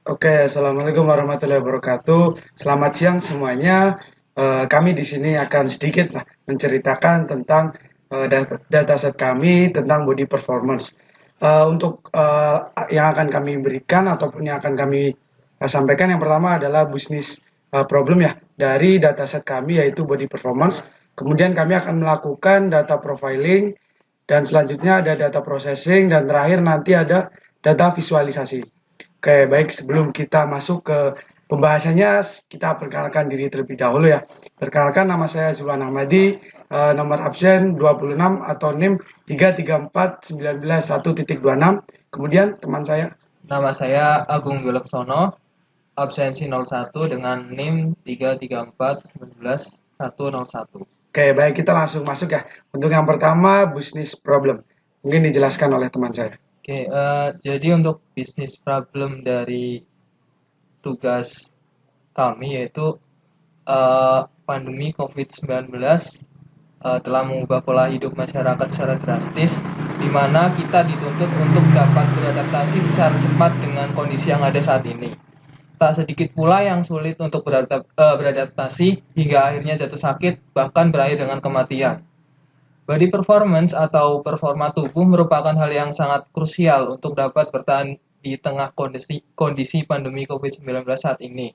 Oke, Assalamualaikum warahmatullahi wabarakatuh. Selamat siang semuanya. Kami di sini akan sedikit lah menceritakan tentang dataset kami tentang body performance. Untuk yang akan kami berikan ataupun yang akan kami sampaikan yang pertama adalah bisnis problem ya dari dataset kami yaitu body performance. Kemudian kami akan melakukan data profiling dan selanjutnya ada data processing dan terakhir nanti ada data visualisasi. Oke, baik sebelum kita masuk ke pembahasannya, kita perkenalkan diri terlebih dahulu ya. Perkenalkan nama saya Zulwan Ahmadi, nomor absen 26 atau NIM 3341911.26. Kemudian teman saya. Nama saya Agung Wileksono, absensi 01 dengan NIM 334111101. Oke, baik kita langsung masuk ya. Untuk yang pertama, business problem. Mungkin dijelaskan oleh teman saya. Jadi untuk bisnis problem dari tugas kami yaitu pandemi COVID-19 telah mengubah pola hidup masyarakat secara drastis, di mana kita dituntut untuk dapat beradaptasi secara cepat dengan kondisi yang ada saat ini. Tak sedikit pula yang sulit untuk beradaptasi hingga akhirnya jatuh sakit, bahkan berakhir dengan kematian. Body performance atau performa tubuh merupakan hal yang sangat krusial untuk dapat bertahan di tengah kondisi pandemi COVID-19 saat ini.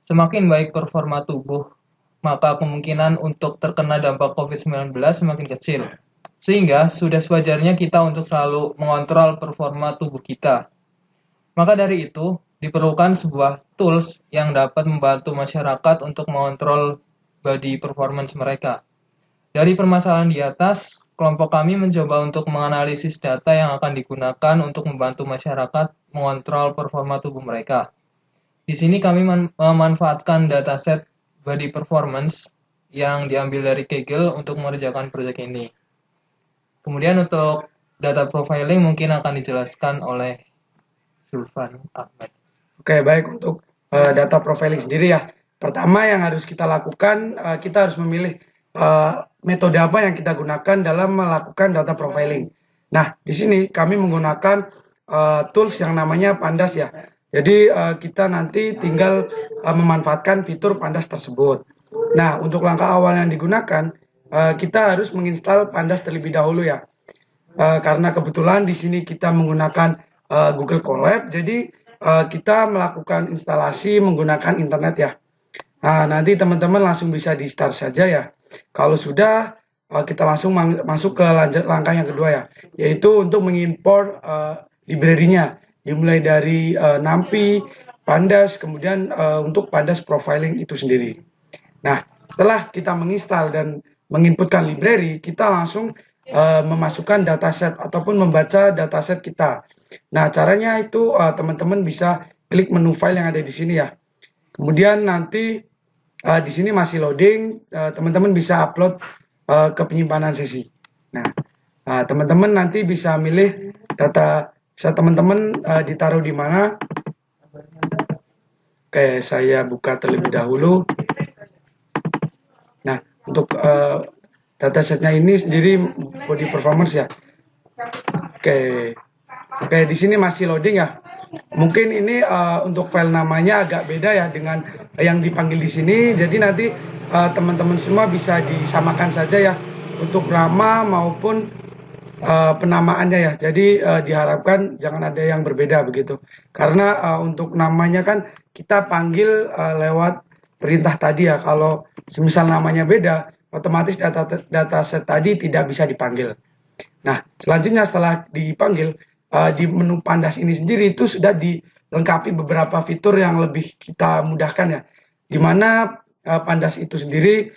Semakin baik performa tubuh, maka kemungkinan untuk terkena dampak COVID-19 semakin kecil. Sehingga sudah sewajarnya kita untuk selalu mengontrol performa tubuh kita. Maka dari itu, diperlukan sebuah tools yang dapat membantu masyarakat untuk mengontrol body performance mereka. Dari permasalahan di atas, kelompok kami mencoba untuk menganalisis data yang akan digunakan untuk membantu masyarakat mengontrol performa tubuh mereka. Di sini kami memanfaatkan dataset body performance yang diambil dari Kaggle untuk mengerjakan proyek ini. Kemudian untuk data profiling mungkin akan dijelaskan oleh Zulfan Ahmad. Oke, baik untuk data profiling sendiri ya. Pertama yang harus kita lakukan, kita harus memilih metode apa yang kita gunakan dalam melakukan data profiling. Nah, di sini kami menggunakan tools yang namanya Pandas ya. Jadi kita nanti tinggal memanfaatkan fitur Pandas tersebut. Nah, untuk langkah awal yang digunakan, kita harus menginstal Pandas terlebih dahulu ya. Karena kebetulan di sini kita menggunakan Google Colab, jadi kita melakukan instalasi menggunakan internet ya. Nah, nanti teman-teman langsung bisa di start saja ya. Kalau sudah, kita langsung masuk ke langkah yang kedua ya, yaitu untuk mengimpor library-nya, dimulai dari NumPy, Pandas, kemudian untuk Pandas profiling itu sendiri. Nah, setelah kita menginstal dan menginputkan library, kita langsung memasukkan dataset ataupun membaca dataset kita. Nah, caranya itu teman-teman bisa klik menu file yang ada di sini ya. Kemudian nanti di sini masih loading, teman-teman bisa upload ke penyimpanan sesi. Nah, teman-teman nanti bisa milih data teman-teman ditaruh di mana. Oke, saya buka terlebih dahulu. Nah, untuk datasetnya ini sendiri body performance ya. Oke, oke di sini masih loading ya. Mungkin ini untuk file namanya agak beda ya dengan yang dipanggil di sini. Jadi nanti teman-teman semua bisa disamakan saja ya untuk nama maupun penamaannya ya. Jadi diharapkan jangan ada yang berbeda begitu. Karena untuk namanya kan kita panggil lewat perintah tadi ya. Kalau semisal namanya beda, otomatis dataset tadi tidak bisa dipanggil. Nah, selanjutnya setelah dipanggil di menu Pandas ini sendiri itu sudah dilengkapi beberapa fitur yang lebih kita mudahkan ya. Di mana Pandas itu sendiri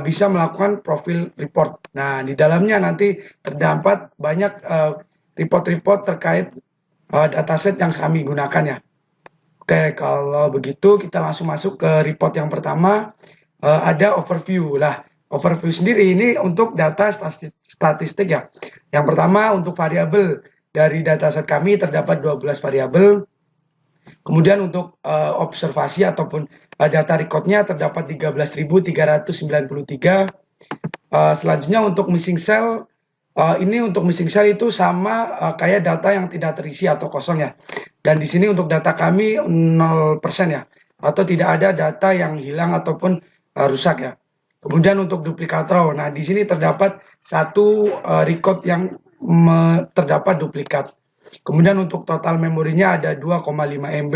bisa melakukan profil report. Nah, di dalamnya nanti terdapat banyak report-report terkait dataset yang kami gunakan ya. Oke, kalau begitu kita langsung masuk ke report yang pertama. Ada overview. Lah, overview sendiri ini untuk data statistik ya. Yang pertama untuk variabel dari dataset kami terdapat 12 variabel. Kemudian untuk observasi ataupun data recordnya terdapat 13.393. Selanjutnya untuk missing cell Ini untuk missing cell itu sama kayak data yang tidak terisi atau kosong ya. Dan di sini untuk data kami 0% ya, atau tidak ada data yang hilang ataupun rusak ya. Kemudian untuk duplikat row, nah di sini terdapat satu record yang terdapat duplikat. Kemudian untuk total memorinya ada 2,5 MB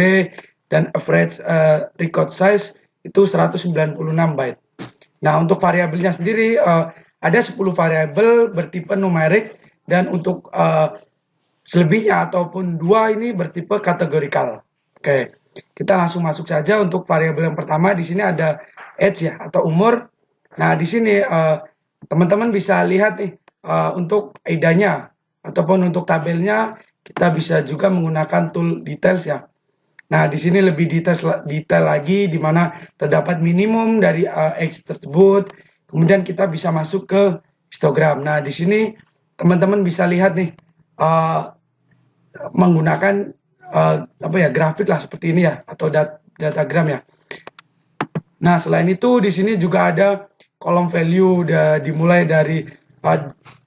dan average record size itu 196 byte. Nah, untuk variabelnya sendiri ada 10 variabel bertipe numerik dan untuk selebihnya ataupun dua ini bertipe kategorikal. Oke, kita langsung masuk saja untuk variabel yang pertama. Di sini ada age ya atau umur. Nah, di sini teman-teman bisa lihat nih untuk ID-nya ataupun untuk tabelnya kita bisa juga menggunakan tool details ya. Nah, di sini lebih detail lagi di mana terdapat minimum dari X tersebut. Kemudian kita bisa masuk ke histogram. Nah, di sini teman-teman bisa lihat nih menggunakan apa ya grafik lah seperti ini ya atau datagram ya. Nah, selain itu di sini juga ada kolom value dimulai dari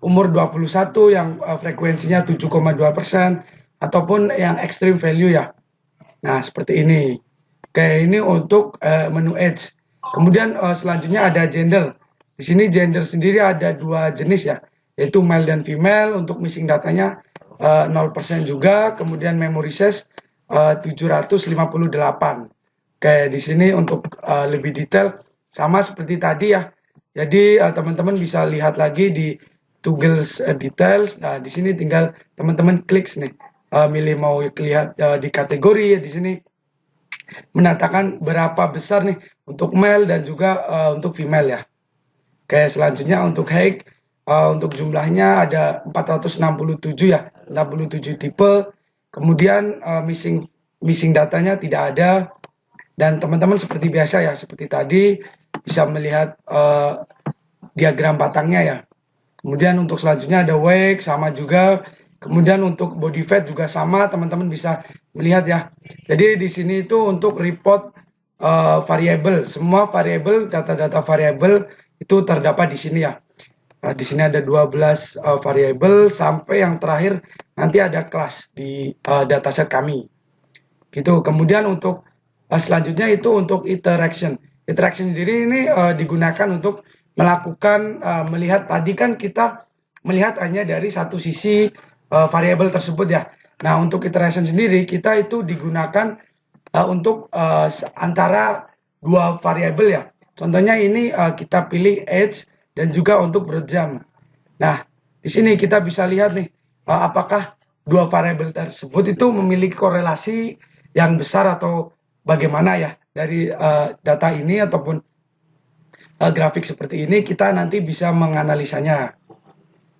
umur 21 yang frekuensinya 7,2% ataupun yang extreme value ya. Nah, seperti ini. Oke, ini untuk menu age. Kemudian selanjutnya ada gender. Di sini gender sendiri ada dua jenis ya, yaitu male dan female. Untuk missing datanya 0% juga. Kemudian memory size 758. Oke, di sini untuk lebih detail sama seperti tadi ya. Jadi teman-teman bisa lihat lagi di Tools details. Nah, di sini tinggal teman-teman klik nih. Milih mau lihat di kategori ya di sini menatakan berapa besar nih untuk male dan juga untuk female ya. Oke, selanjutnya untuk height untuk jumlahnya ada 467 ya, 67 tipe. Kemudian missing datanya tidak ada dan teman-teman seperti biasa ya, seperti tadi bisa melihat diagram batangnya ya. Kemudian untuk selanjutnya ada weight sama juga. Kemudian untuk body fat juga sama, teman-teman bisa melihat ya. Jadi di sini itu untuk report variabel, semua variabel, data-data variabel itu terdapat di sini ya. Nah, di sini ada 12 variabel sampai yang terakhir nanti ada kelas di dataset kami. Gitu. Kemudian untuk selanjutnya itu untuk interaction. Interaction sendiri ini digunakan untuk melakukan melihat tadi kan kita melihat hanya dari satu sisi variabel tersebut ya. Nah, untuk iteration sendiri kita itu digunakan untuk antara dua variabel ya. Contohnya ini kita pilih age dan juga untuk berjam. Nah, di sini kita bisa lihat nih apakah dua variabel tersebut itu memiliki korelasi yang besar atau bagaimana ya dari data ini ataupun grafik seperti ini kita nanti bisa menganalisanya.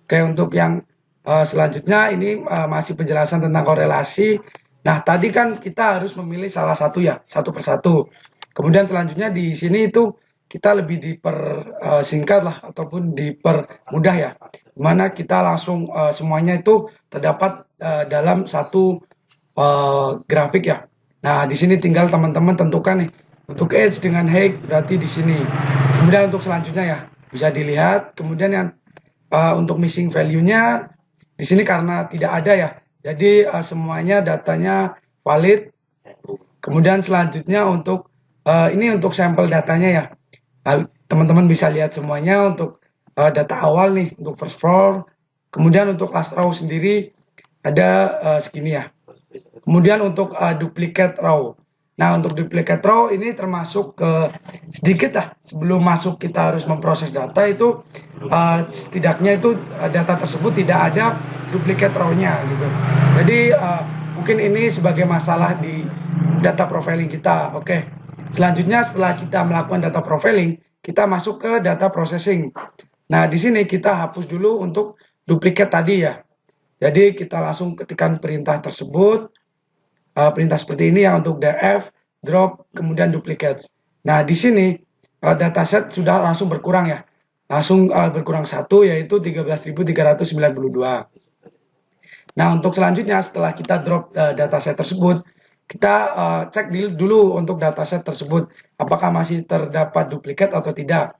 Oke, untuk yang selanjutnya ini masih penjelasan tentang korelasi. Nah, tadi kan kita harus memilih salah satu ya, satu persatu. Kemudian selanjutnya di sini itu kita lebih dipersingkat lah ataupun dipermudah ya. Dimana kita langsung semuanya itu terdapat dalam satu grafik ya. Nah, di sini tinggal teman-teman tentukan nih. Untuk age dengan height berarti di sini. Kemudian untuk selanjutnya ya, bisa dilihat. Kemudian yang untuk missing value-nya di sini karena tidak ada ya. Jadi semuanya datanya valid. Kemudian selanjutnya untuk ini untuk sampel datanya ya. Teman-teman bisa lihat semuanya untuk data awal nih untuk first floor. Kemudian untuk last row sendiri ada segini ya. Kemudian untuk duplicate row. Nah, untuk duplicate row ini termasuk sedikit lah sebelum masuk kita harus memproses data itu setidaknya itu data tersebut tidak ada duplicate row-nya gitu. Jadi mungkin ini sebagai masalah di data profiling kita. Oke. Selanjutnya setelah kita melakukan data profiling, kita masuk ke data processing. Nah, di sini kita hapus dulu untuk duplicate tadi ya. Jadi kita langsung ketikkan perintah tersebut. Perintah seperti ini ya untuk df, drop, kemudian duplicate. Nah, di sini dataset sudah langsung berkurang ya. Langsung berkurang satu yaitu 13.392. Nah, untuk selanjutnya setelah kita drop dataset tersebut, kita cek dulu untuk dataset tersebut apakah masih terdapat duplikat atau tidak.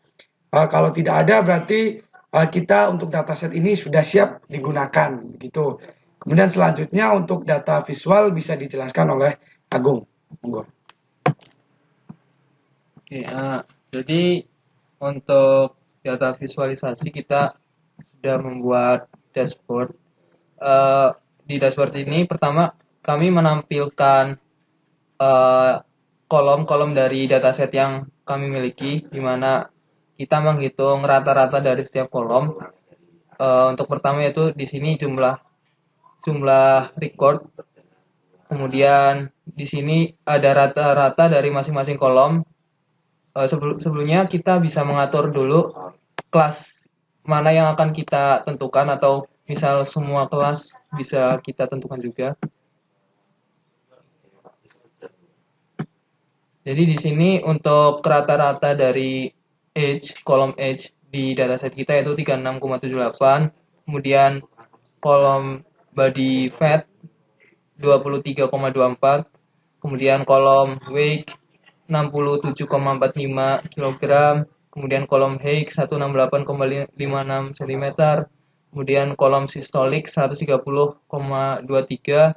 Kalau tidak ada berarti kita untuk dataset ini sudah siap digunakan gitu. Kemudian selanjutnya untuk data visual bisa dijelaskan oleh Agung. Monggo. Oke, jadi untuk data visualisasi kita sudah membuat dashboard. Di dashboard ini pertama kami menampilkan kolom-kolom dari dataset yang kami miliki, di mana kita menghitung rata-rata dari setiap kolom. Untuk pertama yaitu di sini jumlah record, kemudian di sini ada rata-rata dari masing-masing kolom. Sebelumnya kita bisa mengatur dulu kelas mana yang akan kita tentukan, atau misal semua kelas bisa kita tentukan juga. Jadi di sini untuk rata-rata dari kolom age di dataset kita yaitu 36,78, kemudian kolom body fat 23,24, kemudian kolom weight 67,45 kg, kemudian kolom height 168,56 cm, kemudian kolom systolic 130,23,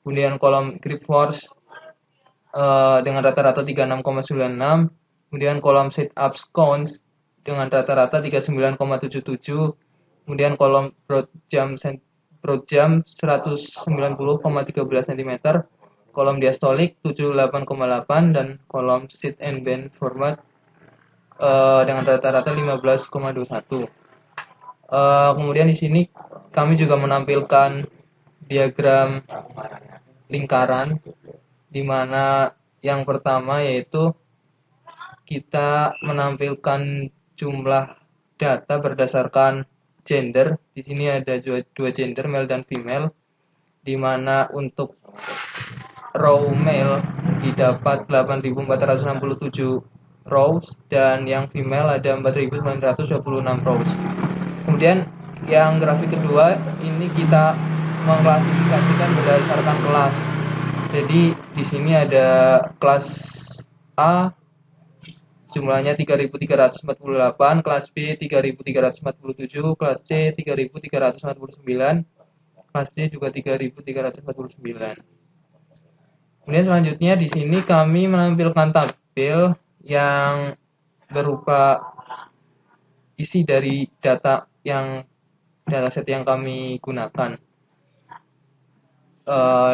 kemudian kolom grip force dengan rata-rata 36,96, kemudian kolom sit ups counts dengan rata-rata 39,77, kemudian kolom broad jump 190,13 cm, kolom diastolik 78,8, dan kolom sit and bend forward dengan rata-rata 15,21. Kemudian di sini kami juga menampilkan diagram lingkaran, di mana yang pertama yaitu kita menampilkan jumlah data berdasarkan gender. Di sini ada dua gender, male dan female, di mana untuk row male didapat 8.467 rows, dan yang female ada 4.926 rows. Kemudian yang grafik kedua ini kita mengklasifikasikan berdasarkan kelas. Jadi di sini ada kelas A jumlahnya 3.348, kelas B 3.347, kelas C 3.349, kelas D juga 3.349. Kemudian selanjutnya di sini kami menampilkan tabel yang berupa isi dari dataset yang kami gunakan.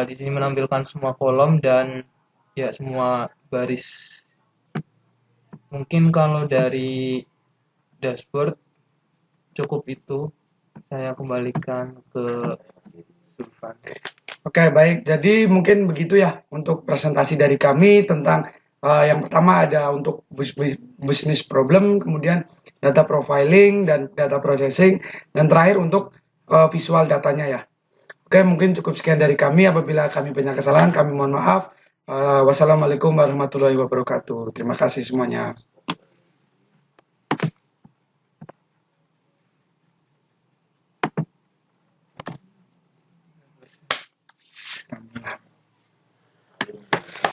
Di sini menampilkan semua kolom dan ya semua baris. Mungkin kalau dari dashboard cukup itu. Saya kembalikan ke Sulfan. Oke, baik. Jadi mungkin begitu ya untuk presentasi dari kami tentang yang pertama ada untuk business problem, kemudian data profiling dan data processing, dan terakhir untuk visual datanya ya. Oke, mungkin cukup sekian dari kami. Apabila kami punya kesalahan, kami mohon maaf. Wassalamualaikum warahmatullahi wabarakatuh. Terima kasih semuanya.